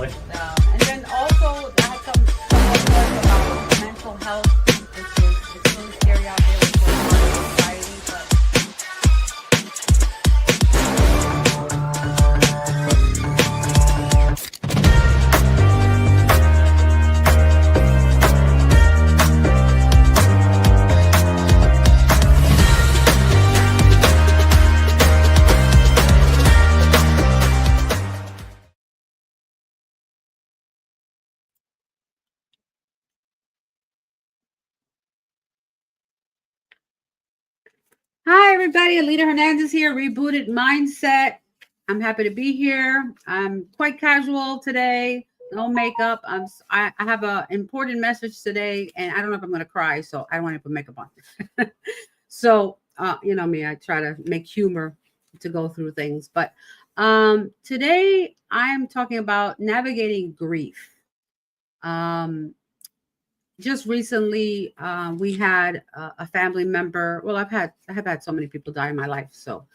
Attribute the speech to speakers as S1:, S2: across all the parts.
S1: Definitely.
S2: And then also I had some about mental health, which is it's really scary out there with what's going on in society. But hi, everybody. Alida Hernandez here, Rebooted Mindset. I'm happy to be here. I'm quite casual today, no makeup. I have an important message today, and I don't know if I'm going to cry, so I don't want to put makeup on. So, you know me, I try to make humor to go through things. But today I'm talking about navigating grief. Um, just recently we had a family member. Well, I have had so many people die in my life, so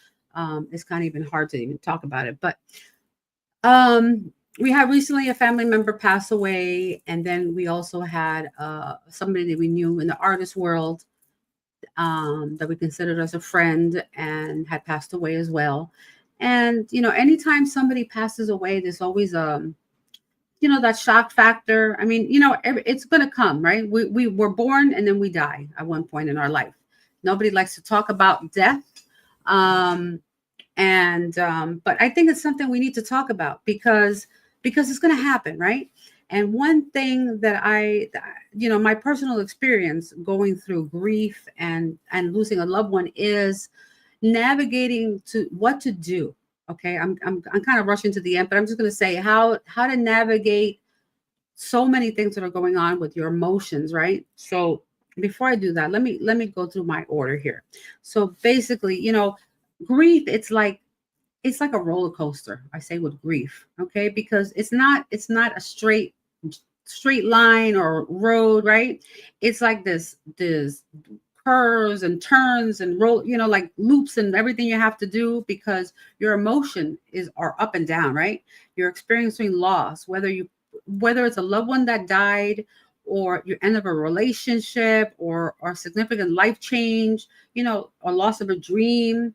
S2: it's kind of even hard to even talk about it. But we had recently a family member pass away, and then we also had somebody that we knew in the artist world that we considered as a friend and had passed away as well. And you know, anytime somebody passes away, there's always that shock factor. I mean, it's going to come, right? We were born and then we die at one point in our life. Nobody likes to talk about death. Um, but I think it's something we need to talk about because it's going to happen, right? And one thing that my personal experience going through grief and losing a loved one is navigating to what to do. Okay, I'm kind of rushing to the end, but I'm just going to say how to navigate so many things that are going on with your emotions, right? So before I do that, let me go through my order here. So basically, grief, it's like a roller coaster. I say with grief, okay, because it's not a straight line or road, right? It's like this curves and turns and roll, like loops and everything you have to do because your emotion are up and down, right? You're experiencing loss, whether it's a loved one that died or you end of a relationship or significant life change, or loss of a dream.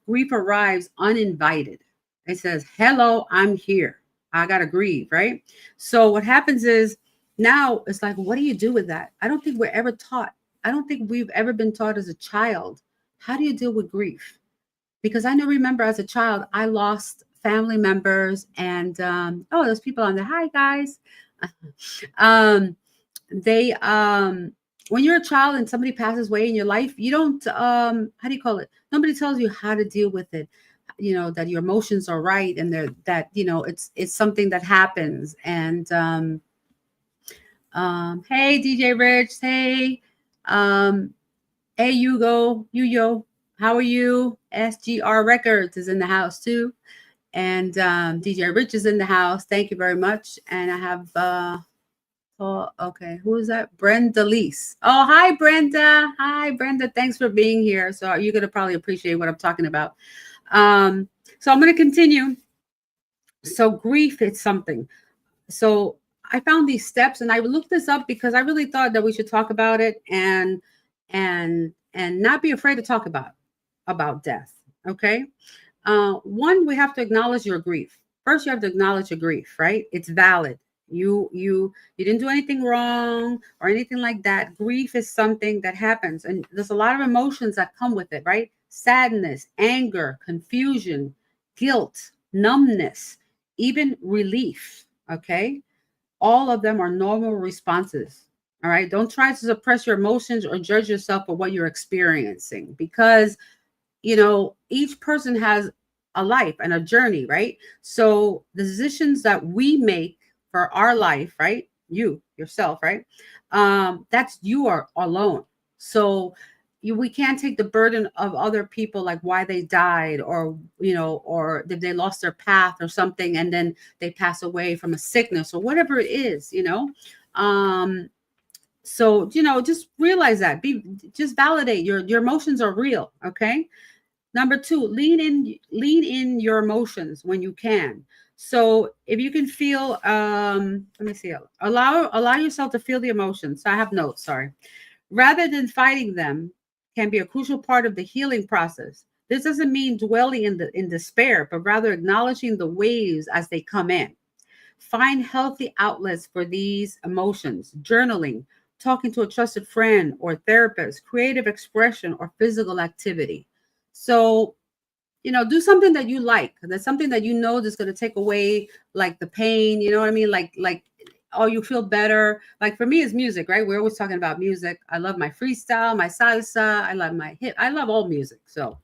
S2: Grief arrives uninvited. It says, hello, I'm here. I gotta grieve, right? So what happens is now it's like, what do you do with that? I don't think we're ever taught. I don't think we've ever been taught as a child, how do you deal with grief? Because I know, remember as a child, I lost family members and there's people on there. Hi guys. um, they when you're a child and somebody passes away in your life, you don't how do you call it? Nobody tells you how to deal with it. That your emotions are right and that it's something that happens. And hey DJ Rich, hey, um, hey Yuyo, how are you? SGR Records is in the house too. And DJ Rich is in the house. Thank you very much. And I have oh, okay. Who is that? Brenda Leese. Oh, hi, Brenda. Hi, Brenda. Thanks for being here. So you're going to probably appreciate what I'm talking about. So I'm going to continue. So grief is something. So I found these steps and I looked this up because I really thought that we should talk about it and not be afraid to talk about death. Okay. One, we have to acknowledge your grief. First, you have to acknowledge your grief, right? It's valid. You didn't do anything wrong or anything like that. Grief is something that happens, and there's a lot of emotions that come with it, right? Sadness, anger, confusion, guilt, numbness, even relief. Okay, all of them are normal responses. All right, don't try to suppress your emotions or judge yourself for what you're experiencing because each person has a life and a journey, right? So the decisions that we make for our life, right? Yourself, right? That's you are alone. So we can't take the burden of other people, like why they died or did they lost their path or something and then they pass away from a sickness or whatever it is. So just realize that, just validate your emotions are real. Okay. Number two, lean in your emotions when you can. So if you can feel, let me see, allow yourself to feel the emotions. I have notes, sorry. Rather than fighting them, can be a crucial part of the healing process. This doesn't mean dwelling in despair, but rather acknowledging the waves as they come in. Find healthy outlets for these emotions: journaling, talking to a trusted friend or therapist, creative expression, or physical activity. So, do something that you like. That's something that that's going to take away like the pain. You know what I mean? Oh, you feel better. Like for me, it's music, right? We're always talking about music. I love my freestyle, my salsa. I love my hip. I love all music. So,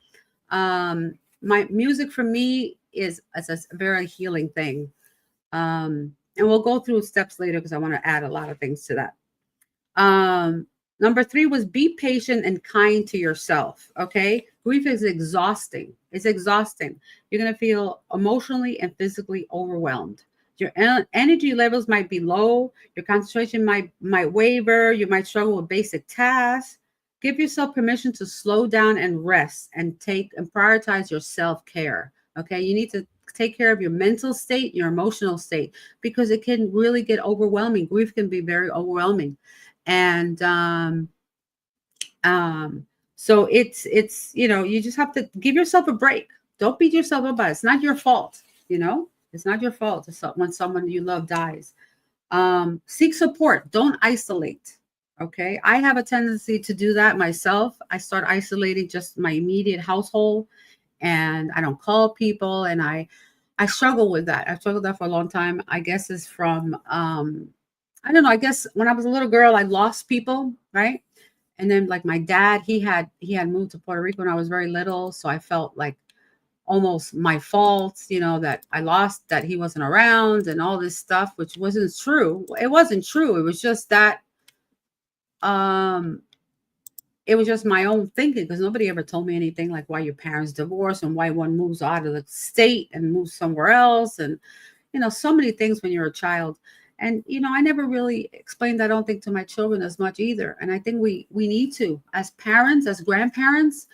S2: my music for me is a very healing thing. And we'll go through steps later because I want to add a lot of things to that. Number 3 was be patient and kind to yourself. Okay. Grief is exhausting. It's exhausting. You're going to feel emotionally and physically overwhelmed. Your energy levels might be low. Your concentration might waver. You might struggle with basic tasks. Give yourself permission to slow down and rest and prioritize your self-care. Okay. You need to take care of your mental state, your emotional state, because it can really get overwhelming. Grief can be very overwhelming. And so it's you just have to give yourself a break. Don't beat yourself up about it. It's not your fault. It's not your fault when someone you love dies. Seek support. Don't isolate. Okay. I have a tendency to do that myself. I start isolating just my immediate household, and I don't call people, and I struggle with that. I've struggled with that for a long time. I guess it's from I don't know. I guess when I was a little girl, I lost people, right? And then like my dad, he had moved to Puerto Rico when I was very little, so I felt like almost my fault, that I lost, that he wasn't around and all this stuff, which wasn't true. It wasn't true. It was just that um it was just my own thinking, because nobody ever told me anything like why your parents divorced and why one moves out of the state and moves somewhere else, and so many things when you're a child. And I never really explained, I don't think, to my children as much either. And I think we need to, as parents, as grandparents,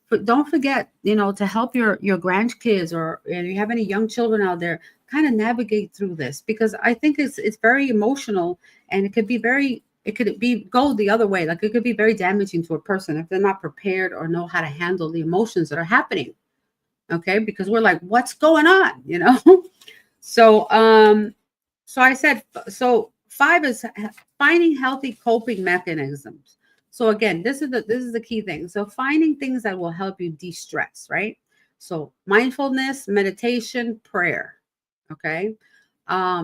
S2: but don't forget, to help your grandkids, or if you have any young children out there, kind of navigate through this, because I think it's very emotional, and it could be go the other way. Like it could be very damaging to a person if they're not prepared or know how to handle the emotions that are happening. Okay, because we're like, what's going on? So so I said, so 5 is finding healthy coping mechanisms. So again, this is the key thing. So finding things that will help you de-stress, right? So mindfulness, meditation, prayer. Okay.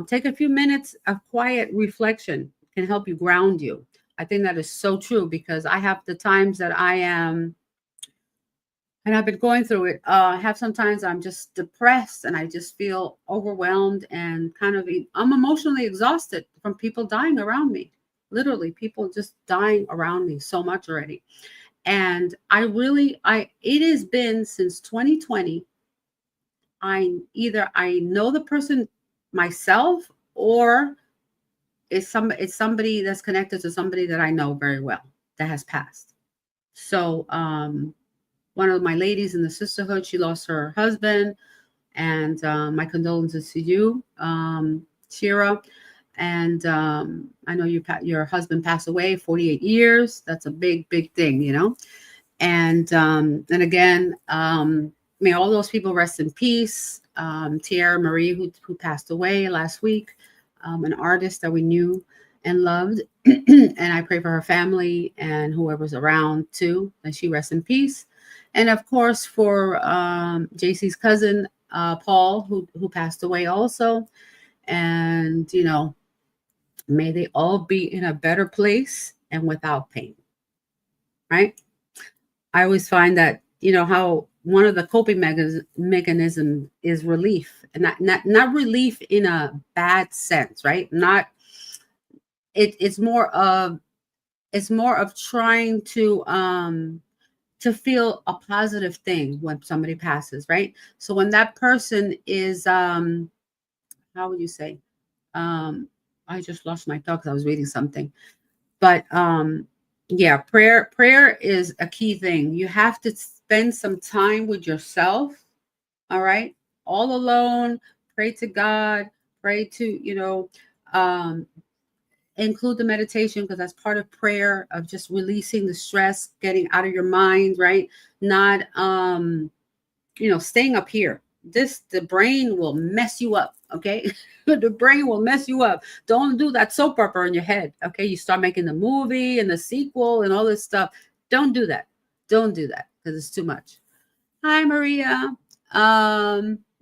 S2: Take a few minutes of quiet reflection can help you ground you. I think that is so true, because I have the times that I am, and I've been going through it. I have sometimes I'm just depressed and I just feel overwhelmed and I'm emotionally exhausted from people dying around me. Literally, people just dying around me so much already. And it has been since 2020. I know the person myself, or it's somebody that's connected to somebody that I know very well that has passed. So, one of my ladies in the sisterhood, she lost her husband, and my condolences to you, Shira. And I know your husband passed away, 48 years. That's a big, big thing, And again, may all those people rest in peace. Tierra Marie, who passed away last week, an artist that we knew and loved. And I pray for her family and whoever's around too, that she rests in peace. And of course, for JC's cousin, Paul, who passed away also. And, may they all be in a better place and without pain, right? I always find that, how one of the coping mechanism is relief, and not relief in a bad sense, right? Not it's more of trying to feel a positive thing when somebody passes, right? So when that person is how would you say? I just lost my thought because I was reading something. But yeah, prayer is a key thing. You have to spend some time with yourself, all right? All alone, Pray to God. Pray to, include the meditation, because that's part of prayer, of just releasing the stress, getting out of your mind, right? Not staying up here. The brain will mess you up. Okay. The brain will mess you up. Don't do that soap opera in your head. Okay. You start making the movie and the sequel and all this stuff. Don't do that. Don't do that, because it's too much. Hi, Maria.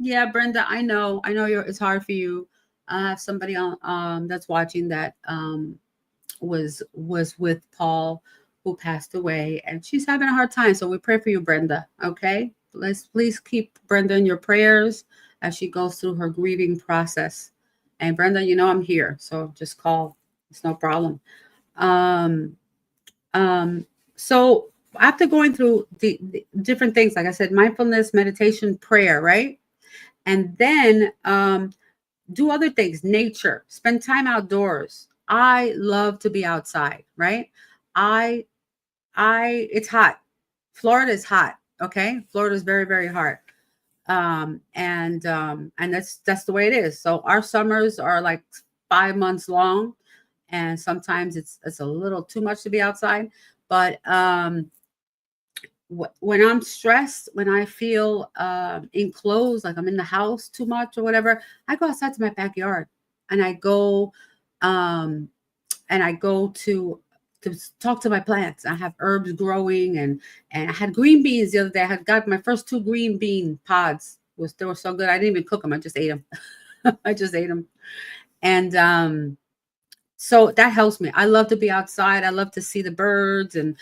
S2: Yeah, Brenda, I know it's hard for you. I have somebody on that's watching that was with Paul, who passed away, and she's having a hard time. So we pray for you, Brenda. Okay, please keep Brenda in your prayers as she goes through her grieving process. And Brenda, I'm here, so just call. It's no problem. So after going through the different things, like I said, mindfulness, meditation, prayer, right? And then do other things, nature, spend time outdoors. I love to be outside, right? It's hot. Florida is hot. Okay. Florida is very, very hot. And that's the way it is. So our summers are like 5 months long, and sometimes it's a little too much to be outside. But when I'm stressed, when I feel enclosed, like I'm in the house too much or whatever, I go outside to my backyard, and I go to talk to my plants. I have herbs growing, and I had green beans the other day. I had got my first 2 green bean pods. They were so good. I didn't even cook them. I just ate them. I just ate them. And so that helps me. I love to be outside. I love to see the birds and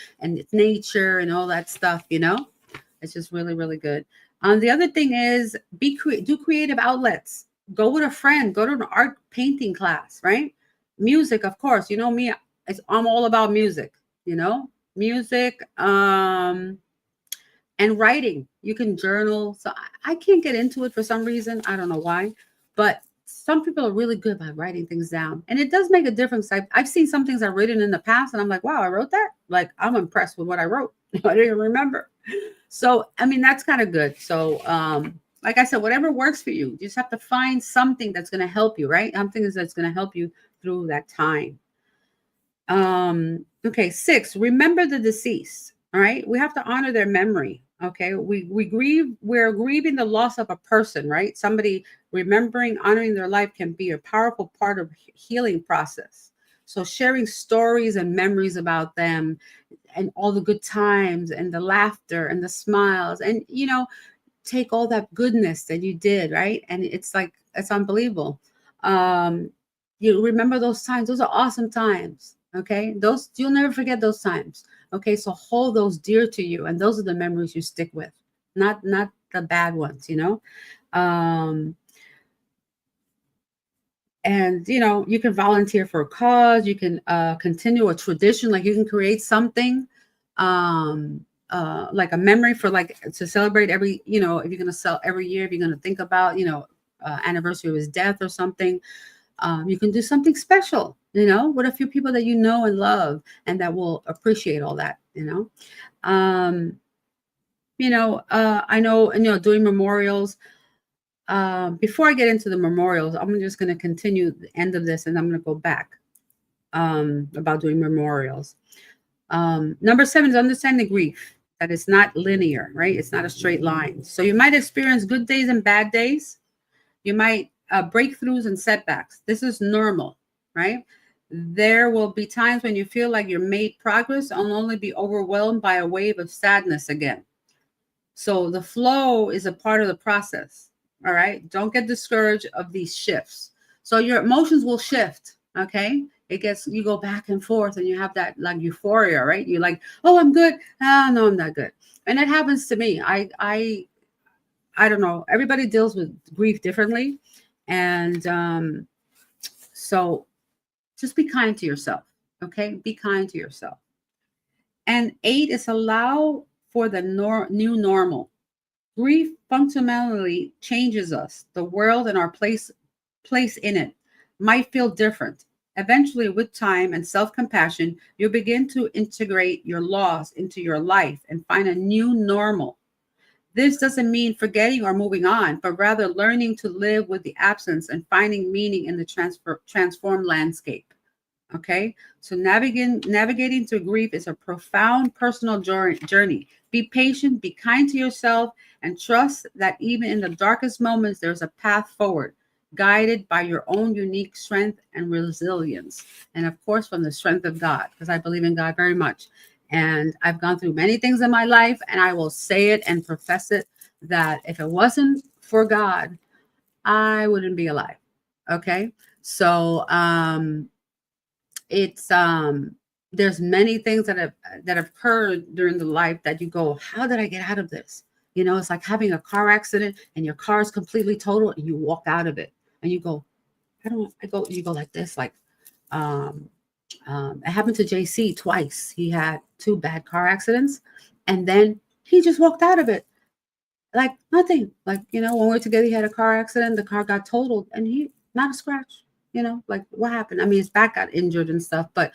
S2: nature and all that stuff. It's just really, really good. The other thing is do creative outlets. Go with a friend. Go to an art painting class, right? Music, of course. You know me. I'm all about music. Music and writing. You can journal. So I can't get into it for some reason. I don't know why, but some people are really good about writing things down, and it does make a difference. I've seen some things I've written in the past, and I'm like, wow, I wrote that. Like, I'm impressed with what I wrote. I didn't remember. So, I mean, that's kind of good. So, like I said, whatever works for you, you just have to find something that's going to help you, right? Something that's going to help you through that time. Okay. 6, remember the deceased. All right. We have to honor their memory. Okay. We're grieving the loss of a person, right? Somebody. Remembering, honoring their life can be a powerful part of healing process. So sharing stories and memories about them, and all the good times and the laughter and the smiles, and take all that goodness that you did, right? And it's unbelievable. You remember those times. Those are awesome times. Okay. You'll never forget those times. Okay. So hold those dear to you. And those are the memories you stick with, not the bad ones, And you can volunteer for a cause. You can continue a tradition. Like, you can create something, like a memory for, like, to celebrate every, if you're going to sell every year, if you're going to think about, anniversary of his death or something, you can do something special, with a few people that you know and love, and that will appreciate all that, I know, doing memorials. Before I get into the memorials, I'm just going to continue the end of this, and I'm going to go back about doing memorials. Number 7 is understanding grief, that it's not linear, right? It's not a straight line. So you might experience good days and bad days. You might breakthroughs and setbacks. This is normal, right? There will be times when you feel like you're made progress and only be overwhelmed by a wave of sadness again. So the flow is a part of the process. All right. Don't get discouraged of these shifts. So your emotions will shift. Okay. You go back and forth, and you have that like euphoria, right? You're like, oh, I'm good. Oh, no, I'm not good. And it happens to me. I don't know. Everybody deals with grief differently. And so just be kind to yourself. Okay. Be kind to yourself. And 8 is allow for the new normal. Grief fundamentally changes us. The world and our place in it might feel different. Eventually, with time and self-compassion, you'll begin to integrate your loss into your life and find a new normal. This doesn't mean forgetting or moving on, but rather learning to live with the absence and finding meaning in the transformed landscape. Okay, so navigating through grief is a profound personal journey. Be patient, be kind to yourself, and trust that even in the darkest moments, there's a path forward, guided by your own unique strength and resilience. And of course, from the strength of God, because I believe in God very much. And I've gone through many things in my life, and I will say it and profess it that if it wasn't for God, I wouldn't be alive. Okay, so it's there's many things that have occurred during the life that you go, how did I get out of this? You know, it's like having a car accident and your car is completely total and you walk out of it and you go, you go like this, like it happened to JC twice. He had 2 bad car accidents and then he just walked out of it like nothing. Like, you know, when we were together, he had a car accident, the car got totaled and he not a scratch. You know, like what happened? I mean, his back got injured and stuff, but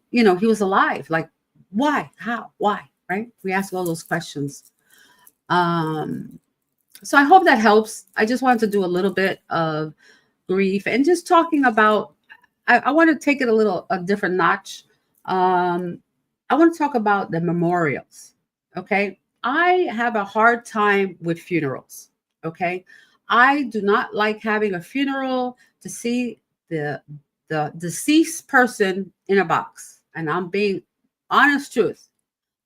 S2: you know, he was alive. Like, why? How? Why? Right? We ask all those questions. So I hope that helps. I just wanted to do a little bit of grief and just talking about. I want to take it a different notch. I want to talk about the memorials. Okay, I have a hard time with funerals. Okay, I do not like having a funeral to see the deceased person in a box. And I'm being honest truth.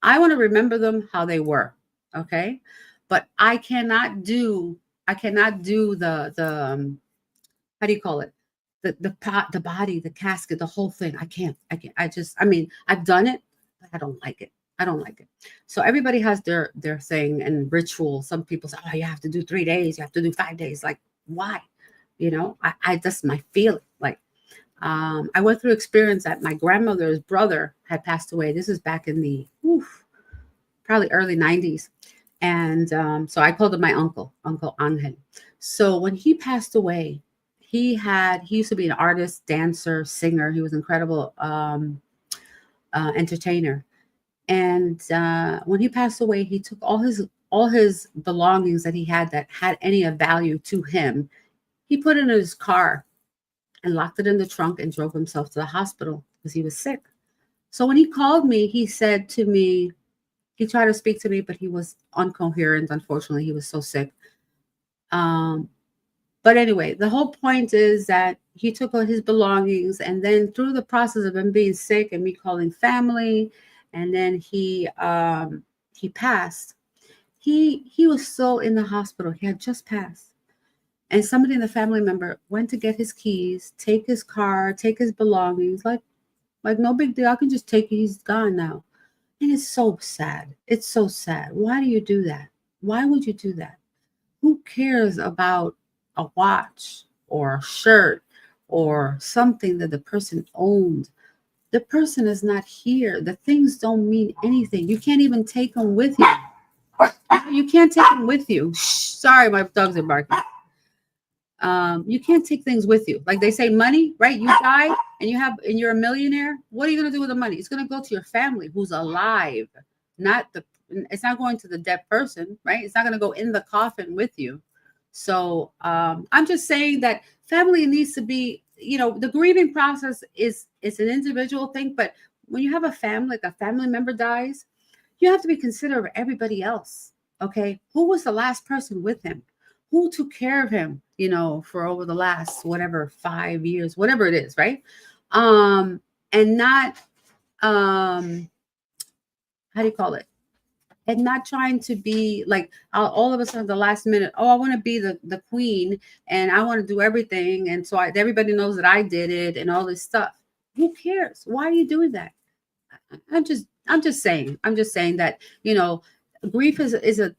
S2: I want to remember them how they were. Okay. But I cannot do the how do you call it? The body, the casket, the whole thing. I can't. I mean, I've done it, but I don't like it. I don't like it. So everybody has their thing and ritual. Some people say, oh, you have to do 3 days, you have to do 5 days. Like, why? You know, I that's my feeling. Like, I went through experience that my grandmother's brother had passed away. This is back in the probably early 90s. And so I called him my uncle, Uncle Angel. So when he passed away, he used to be an artist, dancer, singer. He was an incredible entertainer. And when he passed away, he took all his belongings that he had that had any of value to him. He put it in his car and locked it in the trunk and drove himself to the hospital because he was sick. So when he called me, he said to me, he tried to speak to me, but he was incoherent. Unfortunately, he was so sick. But anyway, the whole point is that he took all his belongings, and then through the process of him being sick and me calling family, and then he passed. He was still in the hospital. He had just passed. And somebody in the family member went to get his keys, take his car, take his belongings, like no big deal. I can just take it. He's gone now. And it's so sad. It's so sad. Why do you do that? Why would you do that? Who cares about a watch or a shirt or something that the person owned? The person is not here. The things don't mean anything. You can't even take them with you. You can't take them with you. Sorry, my dogs are barking. You can't take things with you. Like they say, money, right? You die and you're a millionaire. What are you going to do with the money? It's going to go to your family who's alive, it's not going to the dead person, right? It's not going to go in the coffin with you. So I'm just saying that family needs to be, you know, the grieving process is an individual thing, but when you have a family, like a family member dies, you have to be considerate of everybody else. Okay. Who was the last person with him? Who took care of him, you know, for over the last, whatever, 5 years, whatever it is. Right. And not, how do you call it? And not trying to be like all of a sudden the last minute, oh, I want to be the queen and I want to do everything. And so everybody knows that I did it and all this stuff. Who cares? Why are you doing that? I'm just saying that, you know, grief is a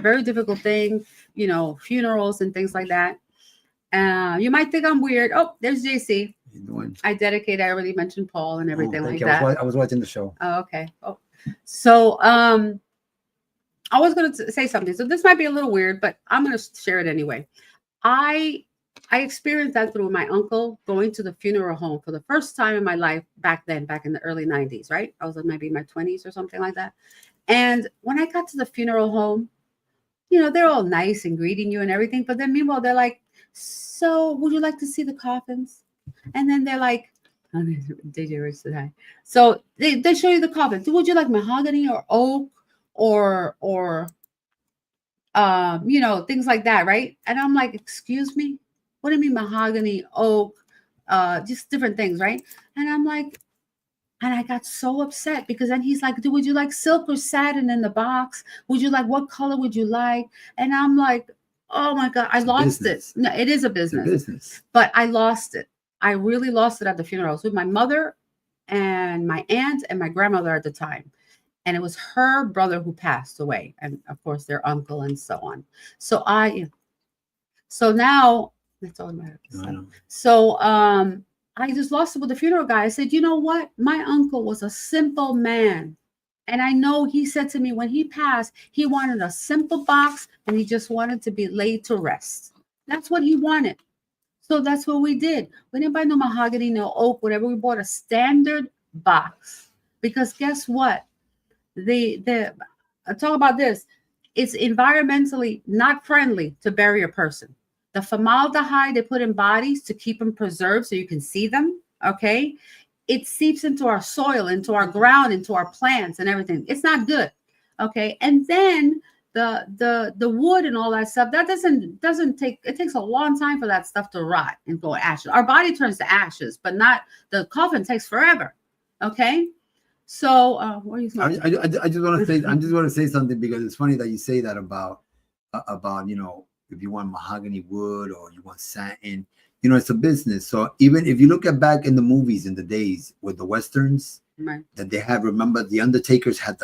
S2: very difficult thing, you know, funerals and things like that. You might think I'm weird. Oh, there's JC. I already mentioned Paul and everything like that.
S1: I was watching the show.
S2: Oh, okay. Oh, so I was going to say something. So this might be a little weird, but I'm going to share it anyway. I experienced that through my uncle going to the funeral home for the first time in my life back in the early 90s, right? I was maybe in my 20s or something like that. And when I got to the funeral home, they're all nice and greeting you and everything. But then meanwhile, they're like, so would you like to see the coffins? And then they're like, oh, DJ Rich said hi. So they show you the coffins. Would you like mahogany or oak or things like that, right? And I'm like, excuse me, what do you mean mahogany, oak, just different things, right? And I'm like, and I got so upset because then he's like, would you like silk or satin in the box? Would you like, what color would you like? And I'm like, oh my God, I lost it. No, it is a business. But I lost it. I really lost it at the funeral. I was with my mother and my aunt and my grandmother at the time. And it was her brother who passed away. And of course, their uncle and so on. So now that's all I have. So I just lost it with the funeral guy. I said, you know what? My uncle was a simple man. And I know he said to me when he passed, he wanted a simple box and he just wanted to be laid to rest. That's what he wanted. So that's what we did. We didn't buy no mahogany, no oak, whatever. We bought a standard box. Because guess what? Talk about this. It's environmentally not friendly to bury a person. The formaldehyde they put in bodies to keep them preserved so you can see them, okay? It seeps into our soil, into our ground, into our plants and everything. It's not good, okay? And then the wood and all that stuff, that doesn't take, it takes a long time for that stuff to rot and go ashes. Our body turns to ashes, but not, the coffin takes forever, okay? So what are you saying?
S1: I just want to say something because it's funny that you say that about if you want mahogany wood or you want satin, it's a business. So even if you look at back in the movies in the days with the westerns,
S2: right,
S1: that they have, remember the undertakers had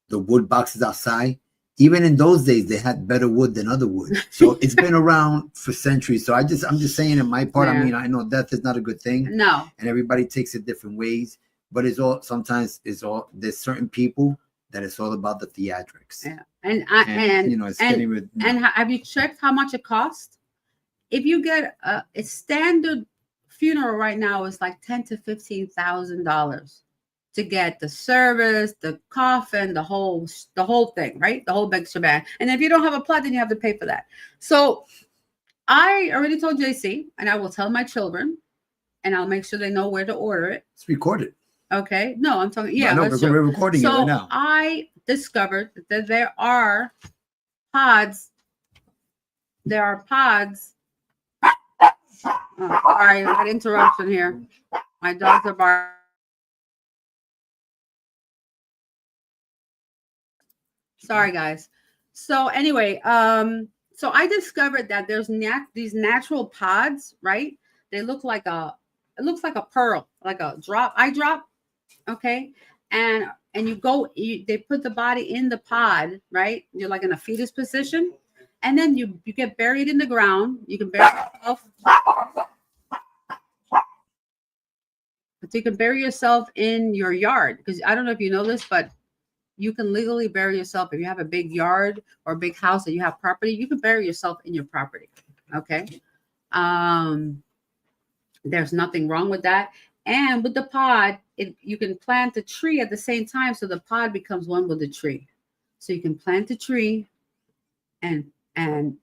S1: the wood boxes outside. Even in those days, they had better wood than other wood. So it's been around for centuries. So I'm just saying in my part,
S2: yeah.
S1: I know death is not a good thing.
S2: No.
S1: And everybody takes it different ways. But there's certain people that it's all about the theatrics.
S2: Yeah. And have you checked how much it costs? If you get a standard funeral right now is like $10,000 to $15,000 to get the service, the coffin, the whole thing, right? The whole big shebang. And if you don't have a plot, then you have to pay for that. So I already told JC, and I will tell my children, and I'll make sure they know where to order it.
S1: It's recorded.
S2: Okay. No, I'm talking. Yeah,
S1: we're recording it right now.
S2: So I discovered that there are pods. There are pods. Oh, sorry, I had interruption here. My dogs are barking. Sorry, guys. So anyway, so I discovered that there's these natural pods, right? They look like it looks like a pearl, like a eye drop. Okay. And they put the body in the pod, right? You're like in a fetus position. And then you get buried in the ground. You can bury yourself. But you can bury yourself in your yard. Because I don't know if you know this, but you can legally bury yourself. If you have a big yard or a big house and you have property, you can bury yourself in your property. Okay. There's nothing wrong with that. And with the pod, you can plant a tree at the same time. So the pod becomes one with the tree. So you can plant a tree and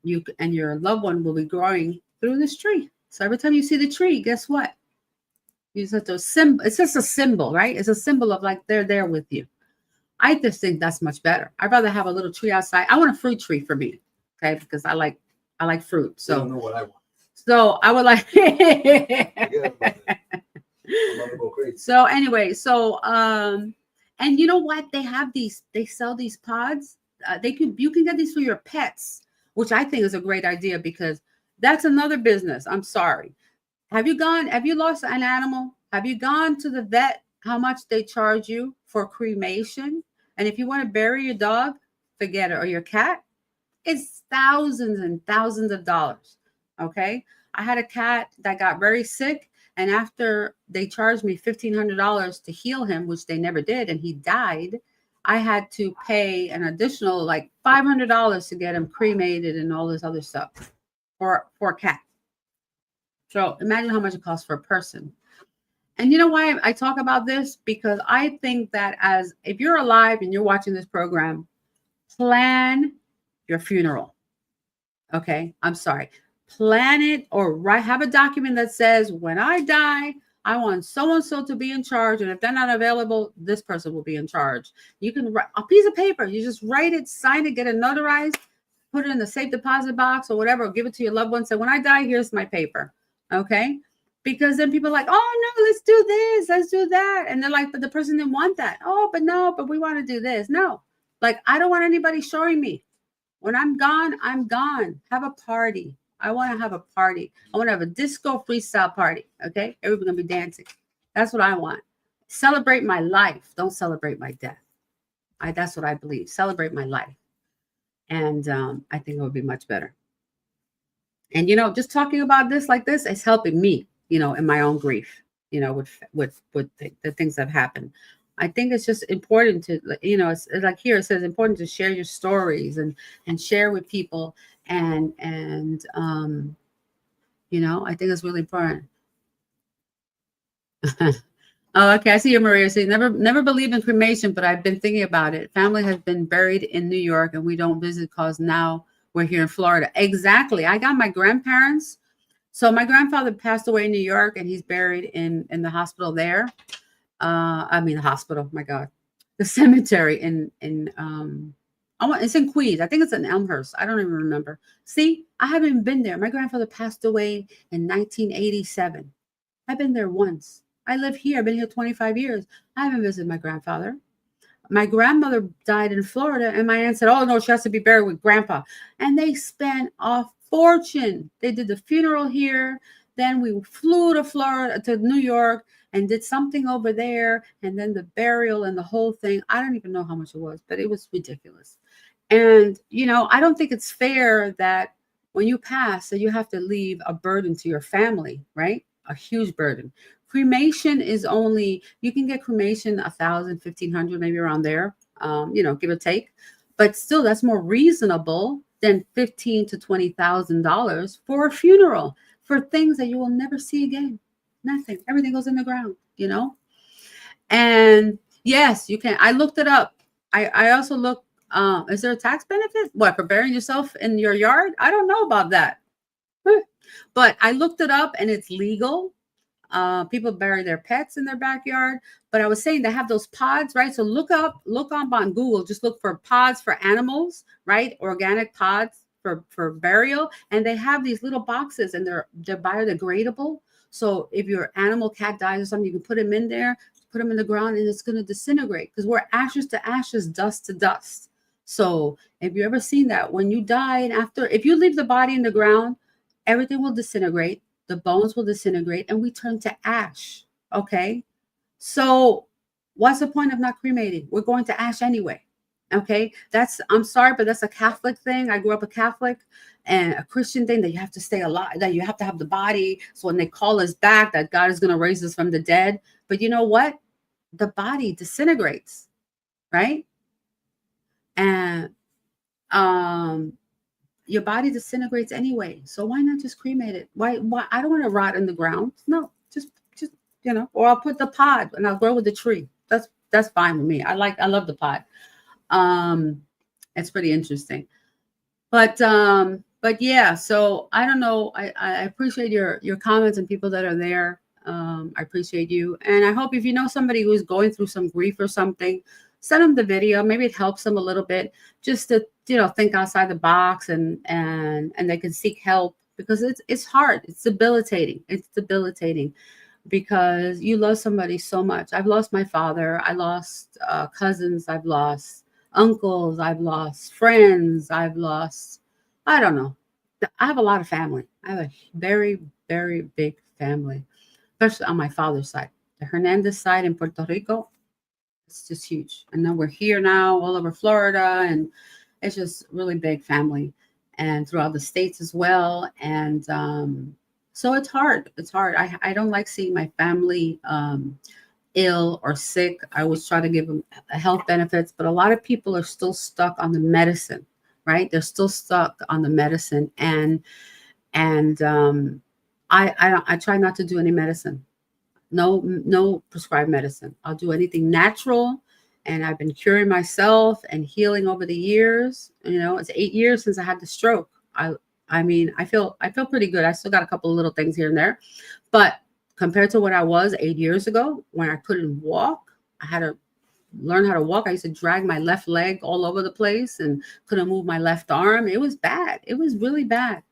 S2: your loved one will be growing through this tree. So every time you see the tree, guess what? It's just a symbol, right? It's a symbol of like they're there with you. I just think that's much better. I'd rather have a little tree outside. I want a fruit tree for me, okay? Because I like fruit. So
S1: I don't know what I want.
S2: So I would like. So anyway, and you know what? They sell these pods. You can get these for your pets, which I think is a great idea because that's another business. I'm sorry. Have you lost an animal? Have you gone to the vet? How much they charge you for cremation? And if you want to bury your dog, forget it, or your cat, it's thousands and thousands of dollars. Okay. I had a cat that got very sick. And after they charged me $1,500 to heal him, which they never did, and he died, I had to pay an additional like $500 to get him cremated and all this other stuff for a cat. So imagine how much it costs for a person. And you know why I talk about this? Because I think that if you're alive and you're watching this program, plan your funeral. Okay, I'm sorry. Plan it or write, have a document that says, when I die, I want so and so to be in charge. And if they're not available, this person will be in charge. You can write a piece of paper. You just write it, sign it, get it notarized, put it in the safe deposit box or whatever, or give it to your loved one. Say, when I die, here's my paper. Okay. Because then people are like, oh no, let's do this, let's do that. And they're like, but the person didn't want that. Oh, but no, but we want to do this. No, like, I don't want anybody showing me. When I'm gone, I'm gone. Have a party. I want to have a party. I want to have a disco freestyle party. Okay. Everybody's going to be dancing. That's what I want. Celebrate my life. Don't celebrate my death. That's what I believe. Celebrate my life. And I think it would be much better. And, just talking about this like this is helping me, in my own grief, with the things that have happened. I think it's just important to, it's like here it says important to share your stories and share with people. And I think it's really important. Oh, okay. I see you, Maria. So never believe in cremation, but I've been thinking about it. Family has been buried in New York and we don't visit because now we're here in Florida. Exactly. I got my grandparents. So my grandfather passed away in New York and he's buried in the hospital there. The hospital, my God, the cemetery it's in Queens. I think it's in Elmhurst. I don't even remember. See, I haven't even been there. My grandfather passed away in 1987. I've been there once. I live here. I've been here 25 years. I haven't visited my grandfather. My grandmother died in Florida, and my aunt said, oh, no, she has to be buried with grandpa. And they spent a fortune. They did the funeral here. Then we flew to Florida, to New York, and did something over there. And then the burial and the whole thing. I don't even know how much it was, but it was ridiculous. And, I don't think it's fair that when you pass, that you have to leave a burden to your family, right? A huge burden. Cremation is only, you can get cremation $1,000, $1,500, maybe around there, give or take. But still, that's more reasonable than $15,000 to $20,000 for a funeral, for things that you will never see again. Nothing. Everything goes in the ground, And yes, you can. I looked it up. I also looked, is there a tax benefit? What, for burying yourself in your yard? I don't know about that. But I looked it up and it's legal. People bury their pets in their backyard. But I was saying they have those pods, right? So look up on Google, just look for pods for animals, right? Organic pods for burial. And they have these little boxes and they're biodegradable. So if your animal, cat dies or something, you can put them in there, put them in the ground, and it's going to disintegrate because we're ashes to ashes, dust to dust. So if you ever seen that, when you die and if you leave the body in the ground, everything will disintegrate, the bones will disintegrate, and we turn to ash. Okay. So what's the point of not cremating? We're going to ash anyway. Okay. I'm sorry, but that's a Catholic thing. I grew up a Catholic, and a Christian thing, that you have to stay alive, that you have to have the body. So when they call us back, that God is going to raise us from the dead. But you know what? The body disintegrates, right? And your body disintegrates anyway. So why not just cremate it? Why? I don't want to rot in the ground. No, just or I'll put the pod and I'll grow with the tree. That's fine with me. I love the pod. It's pretty interesting. But yeah, so I don't know. I appreciate your comments and people that are there. I appreciate you. And I hope if you know somebody who's going through some grief or something, send them the video. Maybe it helps them a little bit just to, think outside the box and they can seek help, because it's hard. It's debilitating. It's debilitating because you love somebody so much. I've lost my father. I lost cousins. I've lost uncles. I've lost friends. I've lost, I don't know. I have a lot of family. I have a very, very big family, especially on my father's side. The Hernandez side in Puerto Rico, it's just huge. And then we're here now all over Florida, and it's just really big family, and throughout the States as well. And so it's hard. It's hard. I don't like seeing my family ill or sick. I always try to give them health benefits, but a lot of people are still stuck on the medicine, right? They're still stuck on the medicine. And I try not to do any medicine. No prescribed medicine. I'll do anything natural and I've been curing myself and healing over the years. You know, it's 8 years since I had the stroke. I mean, I feel pretty good. I still got a couple of little things here and there, but compared to what I was 8 years ago when I couldn't walk, I had to learn how to walk. I used to drag my left leg all over the place and couldn't move my left arm. It was bad. It was really bad.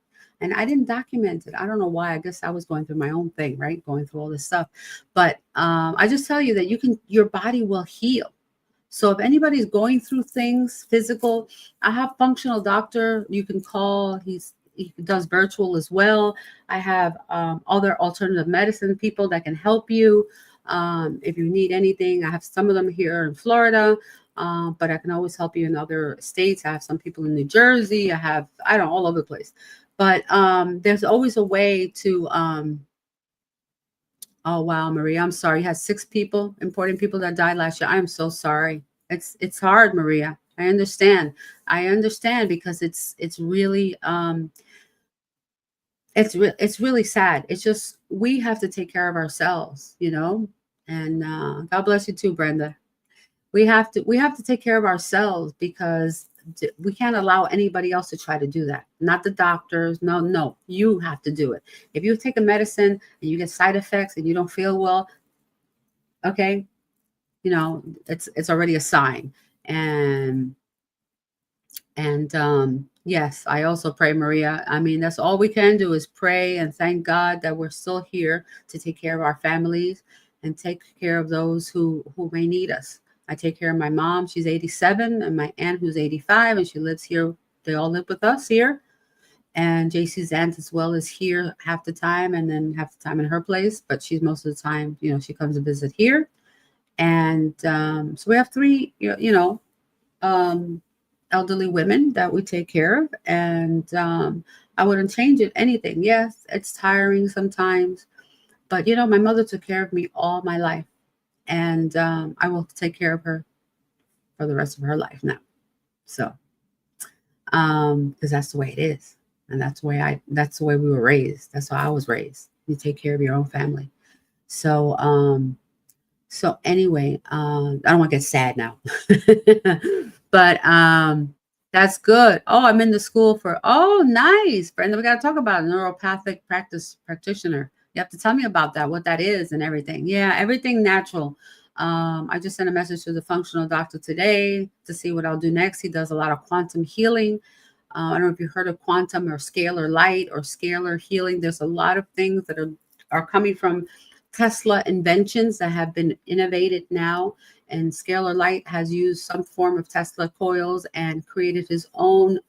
S2: And I didn't document it. I don't know why. I guess I was going through my own thing, right? Going through all this stuff. But I just tell you that your body will heal. So if anybody's going through things physical, I have functional doctor you can call. He does virtual as well. I have other alternative medicine people that can help you. If you need anything, I have some of them here in Florida, but I can always help you in other states. I have some people in New Jersey. I don't know, all over the place. But there's always a way to, oh, wow, Maria, I'm sorry. You had 6 people, important people that died last year. I am so sorry. It's hard, Maria. I understand. Because it's really, it's really sad. It's just, we have to take care of ourselves, you know, and God bless you too, Brenda. We have to take care of ourselves because we can't allow anybody else to try to do that. Not the doctors. No, you have to do it. If you take a medicine and you get side effects and you don't feel well, okay, you know, it's already a sign. And yes, I also pray, Maria. I mean, that's all we can do is pray and thank God that we're still here to take care of our families and take care of those who may need us. I take care of my mom. She's 87, and my aunt who's 85, and she lives here. They all live with us here. And JC's aunt as well is here half the time, and then half the time in her place. But she's most of the time, you know, she comes to visit here. And so we have 3, elderly women that we take care of, and I wouldn't change it anything. Yes, it's tiring sometimes, but you know, my mother took care of me all my life, and I will take care of her for the rest of her life now. So because that's the way it is, and that's the way we were raised. That's how I was raised. You take care of your own family. So anyway, I don't want to get sad now. But that's good. Oh, I'm in the school for, oh, nice. Brenda, we got to talk about a neuropathic practice practitioner. You have to tell me about that, what that is and everything. Yeah, everything natural. I just sent a message to the functional doctor today to see what I'll do next. He does a lot of quantum healing. I don't know if you heard of quantum or scalar light or scalar healing. There's a lot of things that are coming from Tesla inventions that have been innovated now. And Scalar Light has used some form of Tesla coils and created his own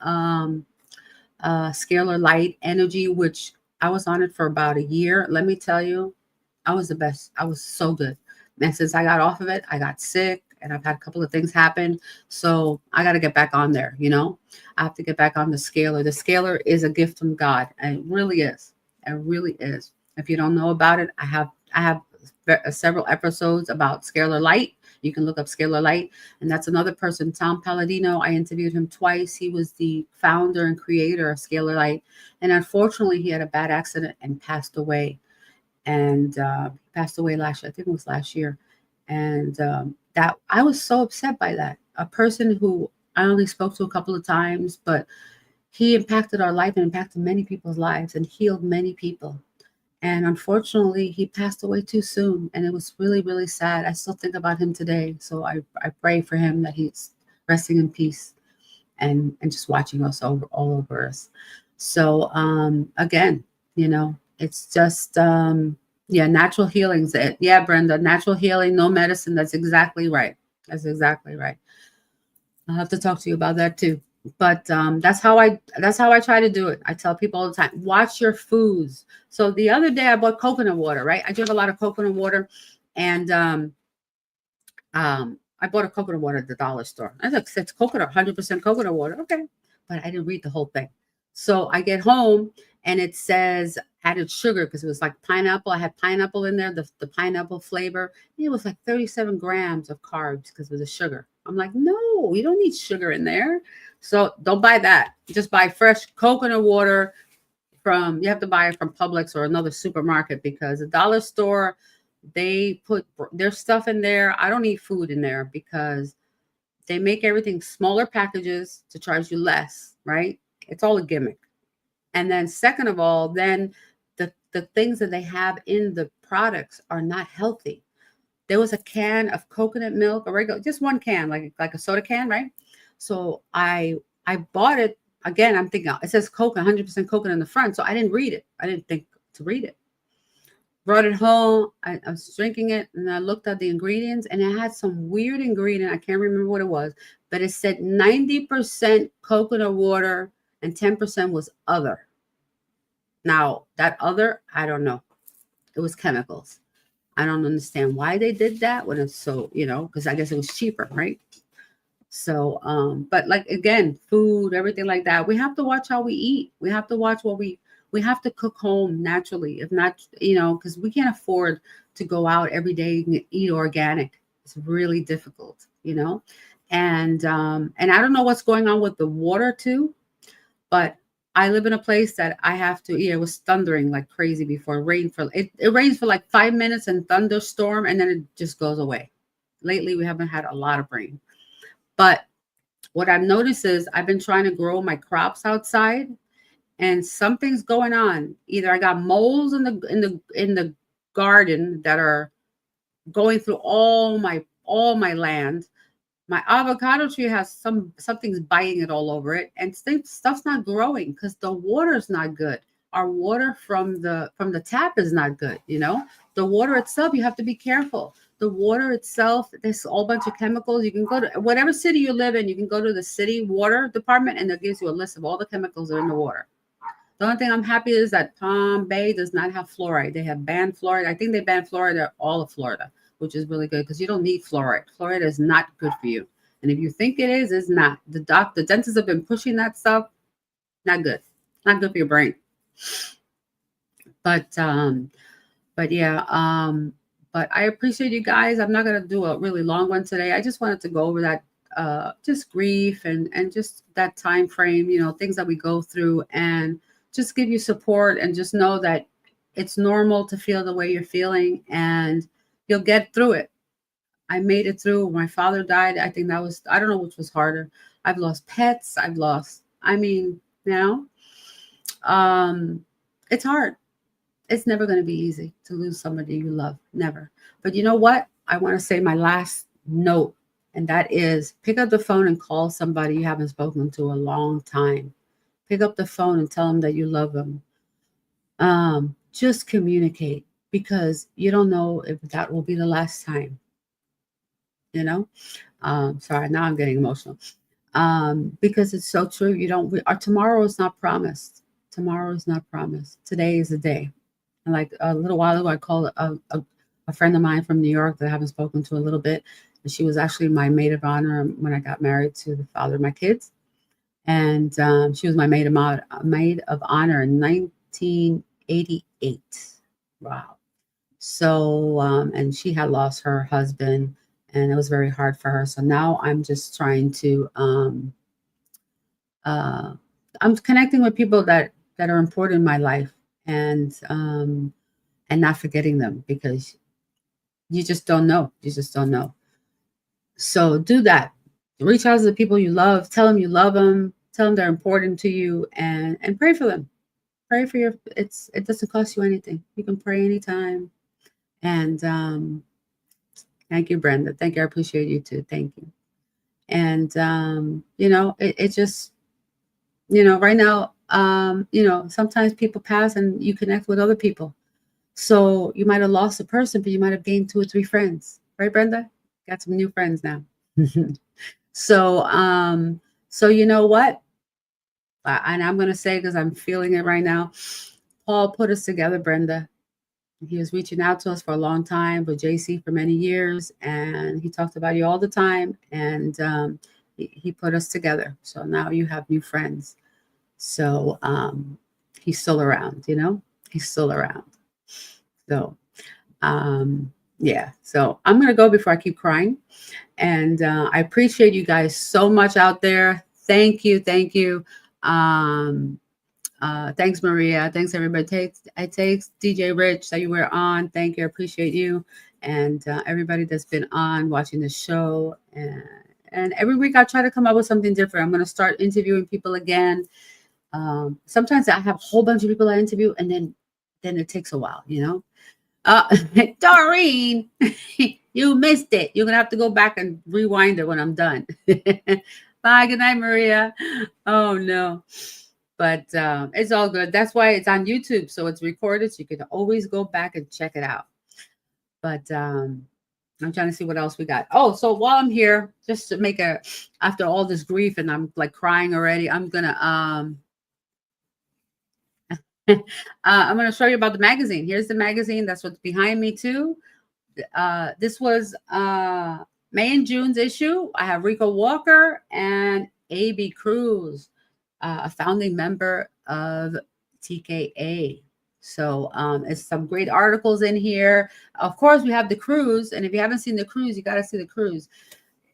S2: Scalar Light energy, which I was on it for about a year. Let me tell you, I was the best. I was so good. And since I got off of it, I got sick and I've had a couple of things happen. So I got to get back on there. You know, I have to get back on the Scalar. The Scalar is a gift from God. And it really is. It really is. If you don't know about it, I have several episodes about Scalar Light. You can look up Scalar Light. And that's another person, Tom Palladino. I interviewed him twice. He was the founder and creator of Scalar Light. And unfortunately, he had a bad accident and passed away. And passed away last year. I think it was last year. And that I was so upset by that. A person who I only spoke to a couple of times, but he impacted our life and impacted many people's lives and healed many people. And unfortunately, he passed away too soon. And it was really, really sad. I still think about him today. So I pray for him that he's resting in peace and just watching us all over us. So again, you know, it's just, natural healings. Yeah, Brenda, natural healing, no medicine. That's exactly right. That's exactly right. I'll have to talk to you about that too. But that's how I try to do it. I tell people all the time, watch your foods. So the other day I bought coconut water, right? I drink a lot of coconut water, and I bought a coconut water at the dollar store. I was like, it's coconut, 100% coconut water. Okay, but I didn't read the whole thing. So I get home and it says added sugar because it was like pineapple. I had pineapple in there, the pineapple flavor. And it was like 37 grams of carbs because of the sugar. I'm like, no, you don't need sugar in there. So don't buy that. Just buy fresh coconut water you have to buy it from Publix or another supermarket, because the dollar store, They put their stuff in there. I don't eat food in there because they make everything smaller packages to charge you less, right? It's all a gimmick. And then second of all, then the things that they have in the products are not healthy. There was a can of coconut milk, a regular, just one can, like a soda can, right? So I bought it again. I'm thinking it says coconut, 100% coconut in the front, so I didn't read it. I didn't think to read it. Brought it home. I was drinking it, and I looked at the ingredients, and it had some weird ingredient. I can't remember what it was, but it said 90% coconut water and 10% was other. Now that other, I don't know. It was chemicals. I don't understand why they did that when it's so, because I guess it was cheaper, right? So, but like again, food, everything like that, we have to watch how we eat. We have to watch what we have to cook home naturally. If not, because we can't afford to go out every day and eat organic. It's really difficult, And I don't know what's going on with the water too, but I live in a place that I have to, it was thundering like crazy before. It rains for like 5 minutes and thunderstorm, and then it just goes away. Lately, we haven't had a lot of rain. But what I've noticed is I've been trying to grow my crops outside, and something's going on. Either I got moles in the garden that are going through all my land. My avocado tree has something's biting it all over it, and stuff's not growing because the water's not good. Our water from the tap is not good. The water itself, you have to be careful. The water itself, there's a whole bunch of chemicals. You can go to whatever city you live in, you can go to the city water department, and it gives you a list of all the chemicals that are in the water. The only thing I'm happy is that Palm Bay does not have fluoride. They have banned fluoride. I think they banned fluoride at all of Florida, which is really good because you don't need fluoride. Fluoride is not good for you. And if you think it is, it's not. The dentists have been pushing that stuff. Not good. Not good for your brain. But yeah, but I appreciate you guys. I'm not gonna do a really long one today. I just wanted to go over that just grief and just that time frame, things that we go through, and just give you support, and just know that it's normal to feel the way you're feeling, and you'll get through it. I made it through. My father died. I think that was, I don't know which was harder. I've lost pets. It's hard. It's never going to be easy to lose somebody you love. Never. But you know what? I want to say my last note, and that is pick up the phone and call somebody you haven't spoken to a long time. Pick up the phone and tell them that you love them. Just communicate, because you don't know if that will be the last time. Sorry, now I'm getting emotional. Because it's so true. Our tomorrow is not promised. Tomorrow is not promised. Today is the day. And like a little while ago, I called a friend of mine from New York that I haven't spoken to a little bit. And she was actually my maid of honor when I got married to the father of my kids. And she was my maid of honor in 1988. Wow. So, and she had lost her husband, and it was very hard for her. So now I'm just trying to, I'm connecting with people that are important in my life, and not forgetting them, because you just don't know. You just don't know. So do that. Reach out to the people you love. Tell them you love them. Tell them they're important to you, and pray for them. Pray for it doesn't cost you anything. You can pray anytime. And thank you, Brenda. Thank you. I appreciate you too. Thank you. And it just, right now, sometimes people pass and you connect with other people. So you might have lost a person, but you might have gained 2 or 3 friends, right, Brenda? Got some new friends now. So you know what? And I'm going to say, because I'm feeling it right now, Paul put us together, Brenda. He was reaching out to us for a long time, with JC for many years, and he talked about you all the time, and he put us together. So now you have new friends. So he's still around, he's still around. So yeah, so I'm going to go before I keep crying. And I appreciate you guys so much out there. Thank you. Thanks, Maria. Thanks, everybody. Takes DJ Rich that you were on. Thank you. I appreciate you. And everybody that's been on watching the show. And every week I try to come up with something different. I'm going to start interviewing people again. Sometimes I have a whole bunch of people I interview, and then it takes a while, you know. Doreen, you missed it. You're going to have to go back and rewind it when I'm done. Bye. Good night, Maria. Oh, no. But it's all good. That's why it's on YouTube. So it's recorded. So you can always go back and check it out. But I'm trying to see what else we got. Oh, so while I'm here, just to make after all this grief and I'm like crying already, I'm going to I'm going to show you about the magazine. Here's the magazine. That's what's behind me too. This was May and June's issue. I have Rico Walker and A.B. Cruz, a founding member of TKA. So it's some great articles in here. Of course, we have the cruise. And if you haven't seen the cruise, you got to see the cruise.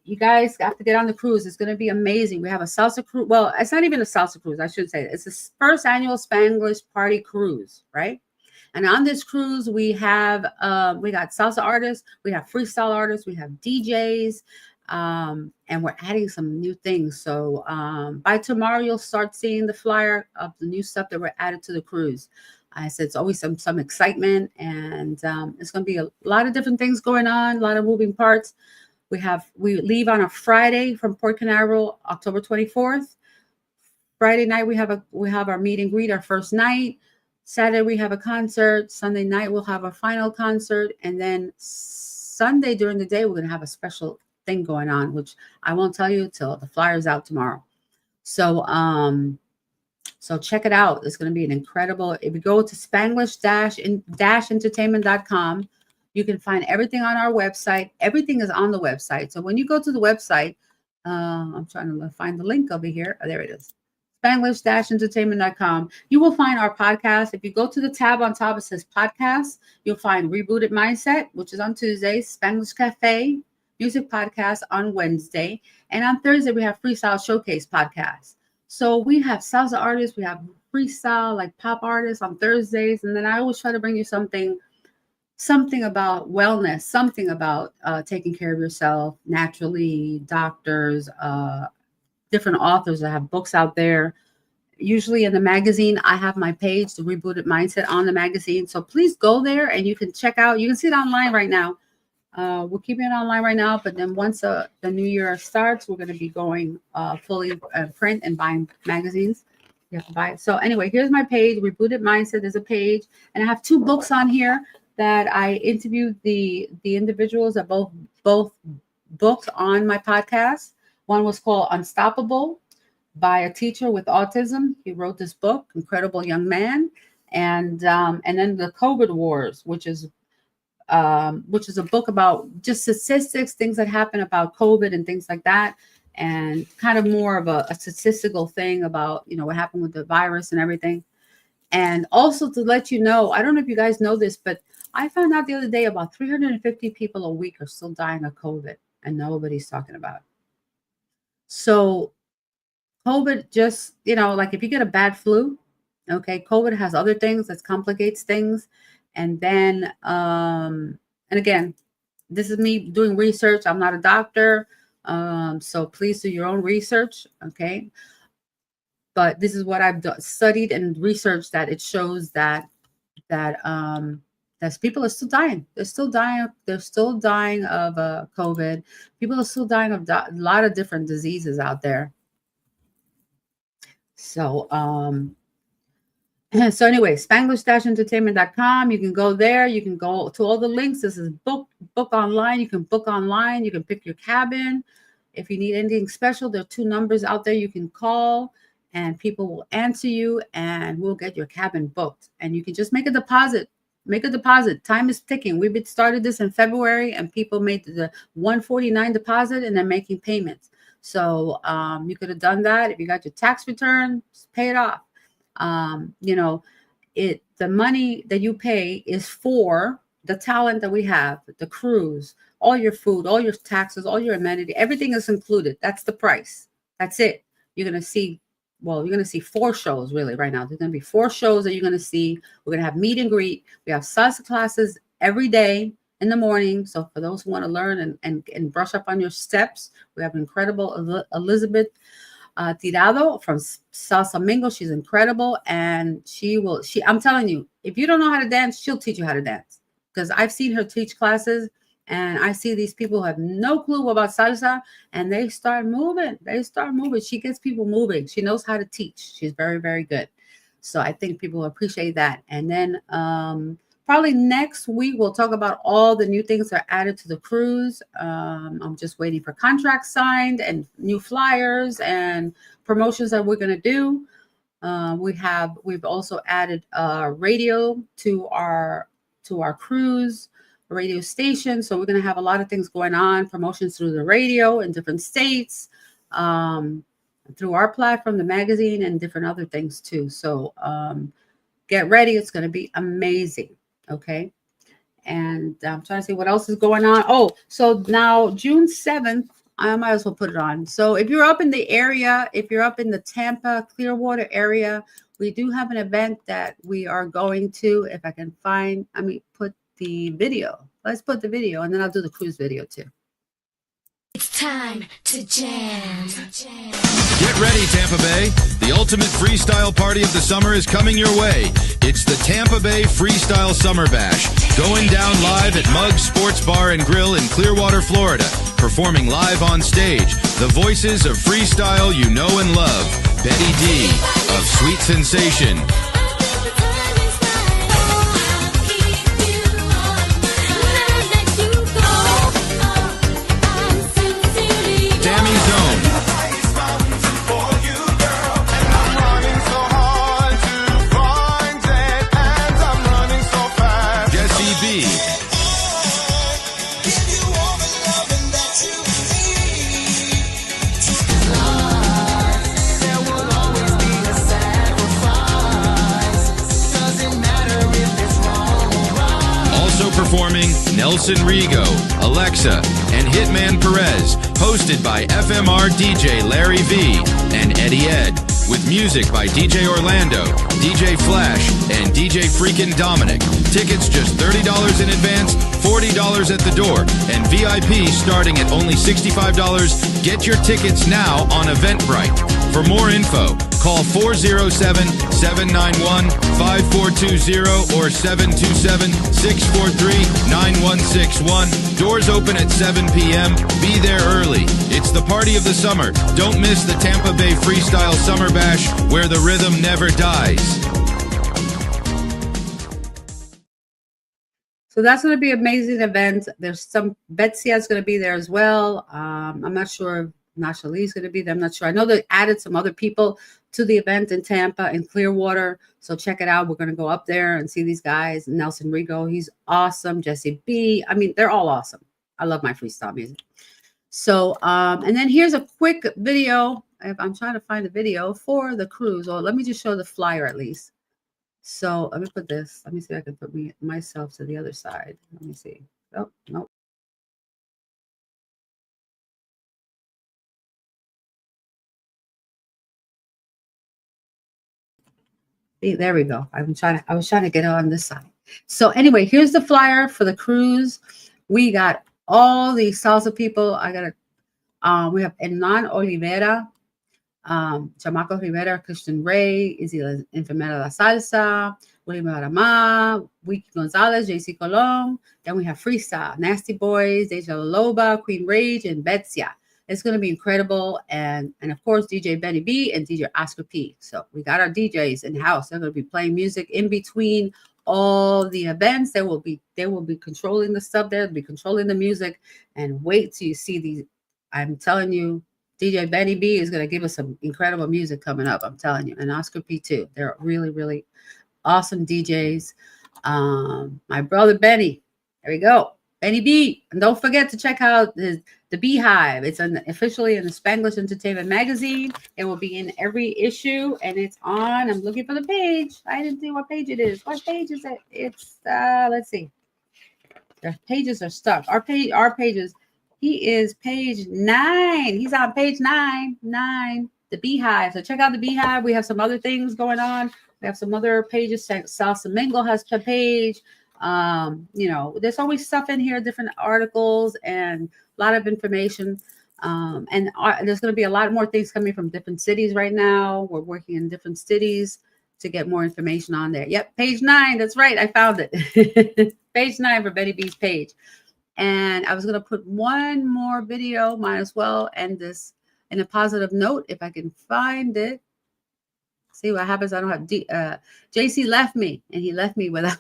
S2: You guys have to get on the cruise. It's going to be amazing. We have a salsa cruise. Well, it's not even a salsa cruise. I should say it's the first annual Spanglish party cruise, right? And on this cruise, we have we got salsa artists, we have freestyle artists, we have DJs, and we're adding some new things. So by tomorrow, you'll start seeing the flyer of the new stuff that we're added to the cruise. I said it's always some excitement, and it's going to be a lot of different things going on, a lot of moving parts. We leave on a Friday from Port Canaveral, October 24th. Friday night we have our meet and greet, our first night. Saturday we have a concert. Sunday night we'll have our final concert, and then Sunday during the day we're gonna have a special thing going on, which I won't tell you till the flyer's out tomorrow. So so check it out. It's gonna be an incredible. If you go to Spanglish-entertainment.com. You can find everything on our website. Everything is on the website. So when you go to the website, I'm trying to find the link over here. Oh, there it is. Spanglish-entertainment.com. You will find our podcast. If you go to the tab on top, it says podcast. You'll find Rebooted Mindset, which is on Tuesdays, Spanglish Cafe, Music Podcast on Wednesday. And on Thursday, we have Freestyle Showcase Podcast. So we have salsa artists. We have freestyle, like pop artists on Thursdays. And then I always try to bring you something about wellness, something about taking care of yourself naturally, doctors, different authors that have books out there. Usually in the magazine, I have my page, The Rebooted Mindset, on the magazine. So please go there and you can check out. You can see it online right now. We're keeping it online right now, but then once the new year starts, we're going to be going fully print and buying magazines. You have to buy it. So anyway, here's my page, Rebooted Mindset. There's a page, and I have 2 books on here that I interviewed the individuals that both books on my podcast. One was called Unstoppable by a teacher with autism. He wrote this book, incredible young man. And then the COVID Wars, which is a book about just statistics, things that happen about COVID and things like that. And kind of more of a statistical thing about, what happened with the virus and everything. And also to let you know, I don't know if you guys know this, but I found out the other day about 350 people a week are still dying of COVID and nobody's talking about it. So COVID just, like if you get a bad flu, okay, COVID has other things that complicates things. And then, and again, this is me doing research. I'm not a doctor. So please do your own research. Okay. But this is what I've studied and researched, that it shows that people are still dying. They're still dying. They're still dying of COVID. People are still dying of a lot of different diseases out there. So, so anyway, Spanglish-entertainment.com. You can go there. You can go to all the links. This is book online. You can book online. You can pick your cabin. If you need anything special, there are 2 numbers out there you can call, and people will answer you, and we'll get your cabin booked. And you can just make a deposit. Make a deposit. Time is ticking. We've started this in February, and people made the $149 deposit, and they're making payments. So you could have done that. If you got your tax return, just pay it off. The money that you pay is for the talent that we have, the cruise, all your food, all your taxes, all your amenity, everything is included. That's the price. That's it. You're going to see well, you're going to see 4 shows really right now. There's going to be 4 shows that you're going to see. We're going to have meet and greet. We have salsa classes every day in the morning. So for those who want to learn and brush up on your steps, we have incredible Elizabeth Tirado from Salsa Mingo. She's incredible. And I'm telling you, if you don't know how to dance, she'll teach you how to dance. Because I've seen her teach classes. And I see these people who have no clue about salsa, and they start moving. She gets people moving. She knows how to teach. She's very, very good. So I think people appreciate that. And then probably next week, we'll talk about all the new things that are added to the cruise. I'm just waiting for contracts signed and new flyers and promotions that we're going to do. We've also added radio to our cruise radio station. So we're going to have a lot of things going on, promotions through the radio in different states, through our platform, the magazine, and different other things too. So get ready. It's going to be amazing. Okay. And I'm trying to see what else is going on. Oh, so now June 7th, I might as well put it on. So if you're up in the area, if you're up in the Tampa, Clearwater area, we do have an event that we are going to, if I can put the video. Let's put the video, and then I'll do the cruise video too.
S3: It's time to jam.
S4: Get ready, Tampa Bay. The ultimate freestyle party of the summer is coming your way. It's the Tampa Bay Freestyle Summer Bash, going down live at Muggs Sports Bar and Grill in Clearwater, Florida. Performing live on stage, the voices of freestyle you know and love. Betty D of Sweet Sensation. Performing Nelson Rigo, Alexa, and Hitman Perez, hosted by FMR DJ Larry V and Eddie Ed, with music by DJ Orlando, DJ Flash, and DJ Freakin' Dominic. Tickets just $30 in advance, $40 at the door, and VIP starting at only $65. Get your tickets now on Eventbrite. For more info, call 407-791-5420 or 727-643-9161. Doors open at 7 p.m. Be there early. It's the party of the summer. Don't miss the Tampa Bay Freestyle Summer Bash, where the rhythm never dies.
S2: So that's going to be an amazing event. There's some, Betsy is going to be there as well. I'm not sure if Nasha Lee's going to be there. I'm not sure. I know they added some other people to the event in Tampa and Clearwater. So check it out. We're going to go up there and see these guys. Nelson Rigo, he's awesome. Jesse B. I mean, they're all awesome. I love my freestyle music. So, and then here's a quick video. I'm trying to find the video for the cruise. Or let me just show the flyer at least. So let me put this. Let me see if I can put myself to the other side. Let me see. Oh, no. See, there we go. I was trying to get it on this side. So anyway, here's the flyer for the cruise. We got all the salsa people. We have Hernan Olivera, Chamaco Rivera, Christian Ray, Izzy La Enfermera La Salsa, William Arama, Wiki Gonzalez, JC Colon. Then we have Freestyle, Nasty Boys, Deja Loba, Queen Rage, and Betsia. It's going to be incredible. And of course, DJ Benny B and DJ Oscar P. So we got our DJs in house. They're going to be playing music in between all the events. They will be controlling the stuff there. They'll be controlling the music. And wait till you see these. I'm telling you, DJ Benny B is going to give us some incredible music coming up. I'm telling you. And Oscar P too. They're really, really awesome DJs. My brother Benny. There we go. Benny B. And don't forget to check out the Beehive. It's officially in the Spanglish Entertainment magazine. It will be in every issue, and it's on. I'm looking for the page. I didn't see what page it is. What page is it? It's let's see. The pages are stuck. Our pages. He is page 9. He's on page 9. the Beehive. So check out the Beehive. We have some other things going on. We have some other pages. Salsa Mingo has a page. There's always stuff in here, different articles and a lot of information. There's going to be a lot more things coming from different cities right now. We're working in different cities to get more information on there. Yep, page 9. That's right. I found it. Page 9 for Betty B's page. And I was going to put one more video. Might as well end this in a positive note if I can find it. See what happens. I don't have JC left me, and he left me without.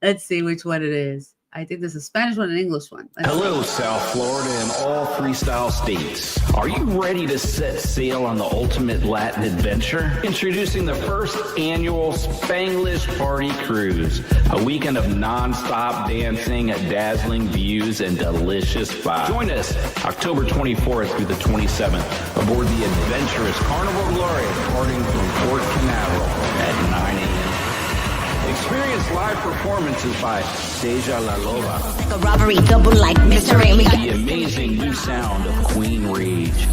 S2: Let's see which one it is. I think there's a Spanish one and an English one.
S5: Hello, South Florida and all freestyle states. Are you ready to set sail on the ultimate Latin adventure? Introducing the first annual Spanglish Party Cruise, a weekend of non-stop dancing, dazzling views, and delicious vibes. Join us October 24th through the 27th aboard the adventurous Carnival Gloria, departing from Port Canaveral at 9 a.m. Experience live performances by Deja La Loba.
S3: A robbery double like mystery.
S5: The amazing new sound of Queen Rage.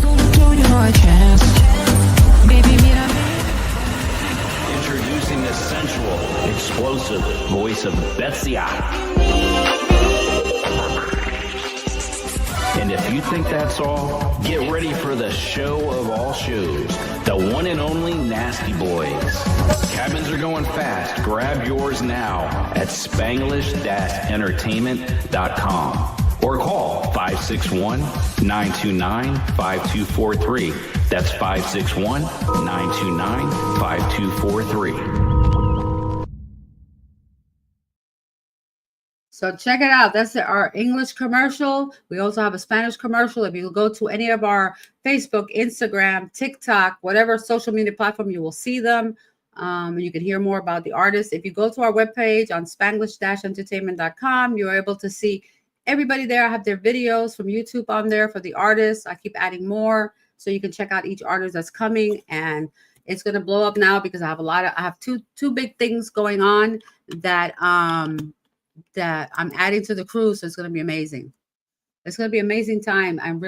S5: Introducing the sensual, explosive voice of Betsy. And if you think that's all, get ready for the show of all shows, the one and only Nasty Boys. Cabins are going fast. Grab yours now at Spanglish-entertainment.com or call 561-929-5243. That's 561-929-5243.
S2: So check it out. That's our English commercial. We also have a Spanish commercial. If you go to any of our Facebook, Instagram, TikTok, whatever social media platform, you will see them. And you can hear more about the artists. If you go to our webpage on Spanglish-entertainment.com, you're able to see everybody there. I have their videos from YouTube on there for the artists. I keep adding more, so you can check out each artist that's coming. And it's going to blow up now because I have two big things going on that I'm adding to the cruise. So it's going to be amazing. It's going to be an amazing time. I'm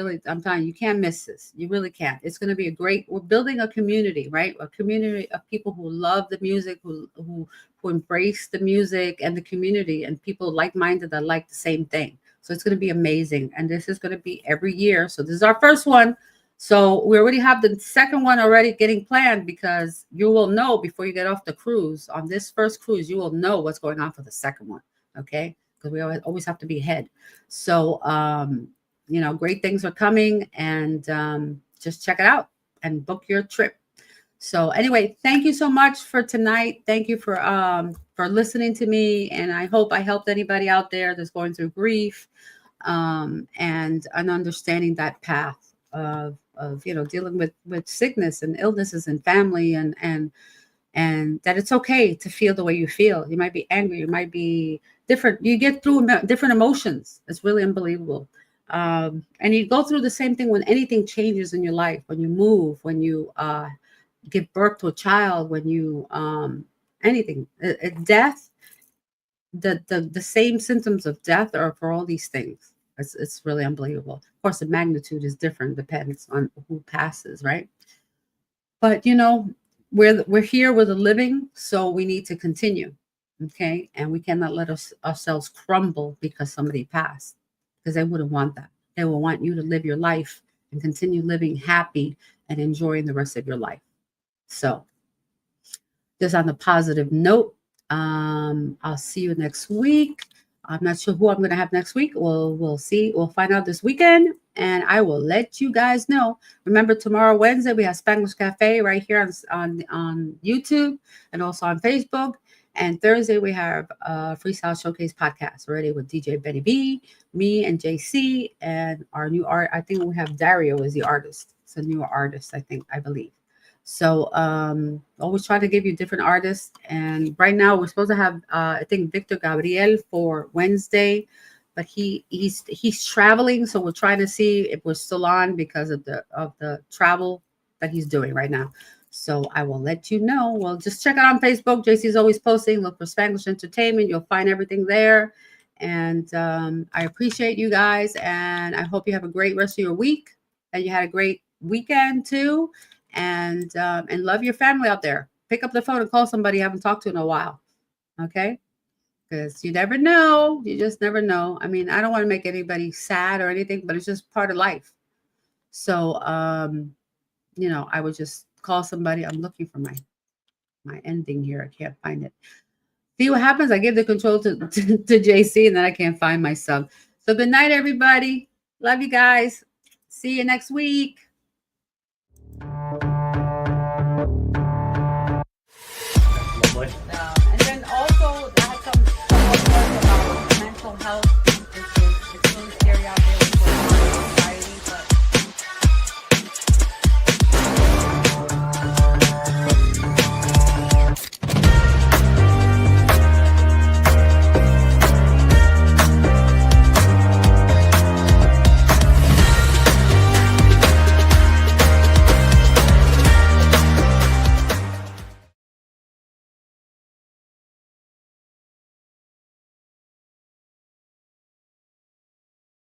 S2: telling you, you can't miss this. You really can't. It's going to be we're building a community, right? A community of people who love the music, who embrace the music and the community, and people like-minded that like the same thing. So it's going to be amazing. And this is going to be every year. So this is our first one. So we already have the second one already getting planned, because you will know before you get off the cruise. On this first cruise, you will know what's going on for the second one. Okay. Because we always have to be ahead. So, great things are coming, and just check it out and book your trip. So anyway, thank you so much for tonight. Thank you for listening to me. And I hope I helped anybody out there that's going through grief and understanding that path of dealing with sickness and illnesses and family, and that it's okay to feel the way you feel. You might be angry. You might be different. You get through different emotions. It's really unbelievable. And you go through the same thing when anything changes in your life, when you move, when you give birth to a child, when you anything, death, the same symptoms of death are for all these things. It's really unbelievable. Of course, the magnitude is different, depends on who passes, right? But we're here with the living, so we need to continue, okay? And we cannot let ourselves crumble because somebody passed, because they wouldn't want that. They will want you to live your life and continue living happy and enjoying the rest of your life. So just on a positive note, I'll see you next week. I'm not sure who I'm going to have next week. We'll see. We'll find out this weekend, and I will let you guys know. Remember, tomorrow, Wednesday, we have Spanglish Cafe right here on YouTube and also on Facebook. And Thursday, we have a Freestyle Showcase podcast already with DJ Betty B, me, and JC, and our new art. I think we have Dario as the artist. It's a new artist, I believe. So always try to give you different artists. And right now we're supposed to have I think Victor Gabriel for Wednesday, but he's traveling, so we're trying to see if we're still on because of the travel that he's doing right now. So I will let you know. Well, just check out on Facebook. JC's always posting. Look for Spanglish Entertainment. You'll find everything there. And I appreciate you guys, and I hope you have a great rest of your week, and you had a great weekend too, and love your family out there. Pick up the phone and call somebody you haven't talked to in a while. Okay. Because you never know. You just never know. I mean, I don't want to make anybody sad or anything, but it's just part of life. So, you know, I would just call somebody. I'm looking for my ending here. I can't find it. See what happens? I give the control to JC, and then I can't find myself. So good night, everybody. Love you guys. See you next week.